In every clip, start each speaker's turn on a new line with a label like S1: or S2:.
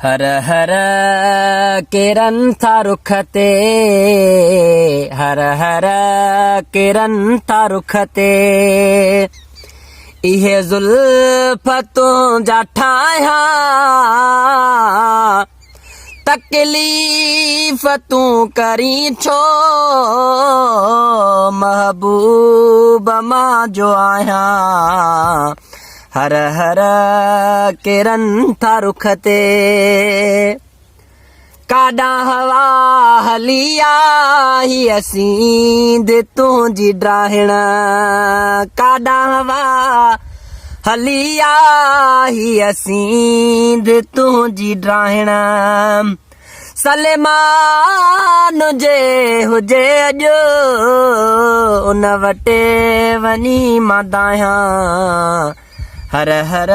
S1: हर हर किरन था रुख ते, हर हर किरन था रुख ते, इहे जुल्फतों जा ठाया तकलीफ तू करी छो महबूब मां जो आया। हर हर किरन था रुख ते, काडा हवा हलिया ही असींद तुझी ड्राहण, काडा हवा हलिया ही असींद तुझी ड्राहण, सलेमान जे हुजे अॼु उन वटे वञी मां दायां। हर हर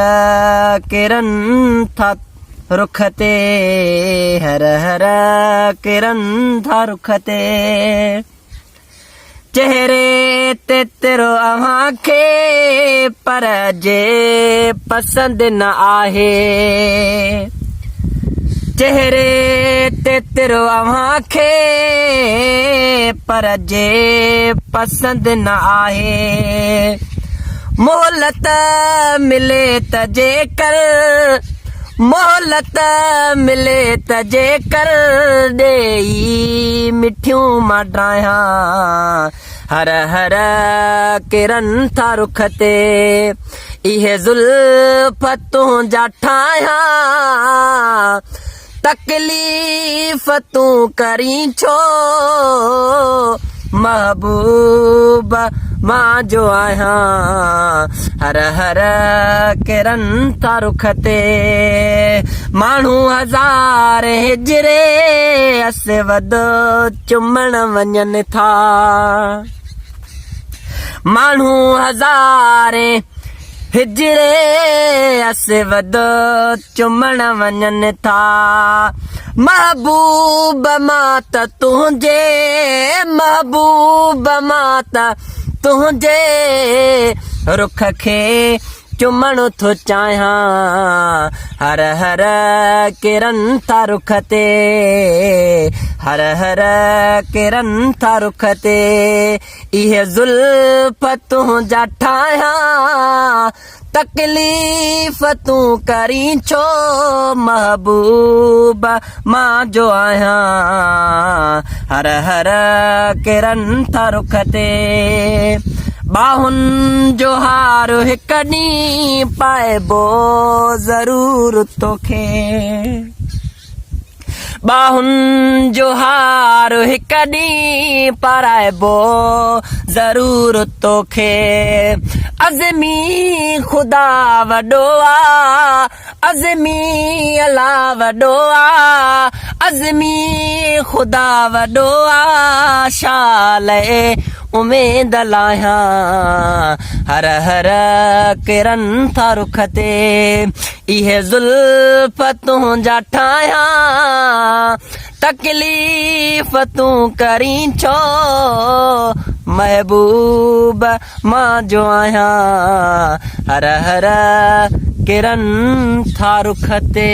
S1: किरन था रुख ते, हर हर किरन था रुख ते, चेहरे ते तेरो अव्हां खे पर जे पसंद न आहे, चेहरे ते तेरो अव्हां खे पर जे पसंद न आहे, मोहलत मिले त जेकर, मोहलत मिले त जेकर ॾेई मिठियूं मां ड्रायां। हर हर किरन था रुख ते, इहे जुल्फतों जा ठाया तकलीफ तू करी छो महबूब मां जो आया। हर हर किरन था रुख ते, माण्हू हज़ार हिजरे असवद चुमण वञनि था, माण्हू हज़ार हिजरे असवद चुमण वञनि था, महबूब मां त तुंहिंजे, महबूब मां त तुंहिंजे रुख खे चुमण थो चाहियां। हर हर किरन था रुख ते, हर हर किरन था रुख ते, इहे जुल्फतों जा ठाया तकलीफ तू करी छो महबूब मां जो आया। हर हर किरन था रुख ते, बाहुनि जो हार हिक ॾींहुं पाइबो ज़रूर तोखे, बाहुनि जो हार हिक ॾींहुं पाराइबो ज़रूर तोखे, अज़मी ख़ुदा वॾो आ, अज़मी अल्लाह वॾो आ, अज़मी ख़ुदा वॾो आ, शाल उमेद लाहियां। हर हर किरन था रुख ते, इहे जुल्फतों जा ठाया तकलीफ तू करी छो महबूब मां जो आया। हर हर किरन था रुख ते।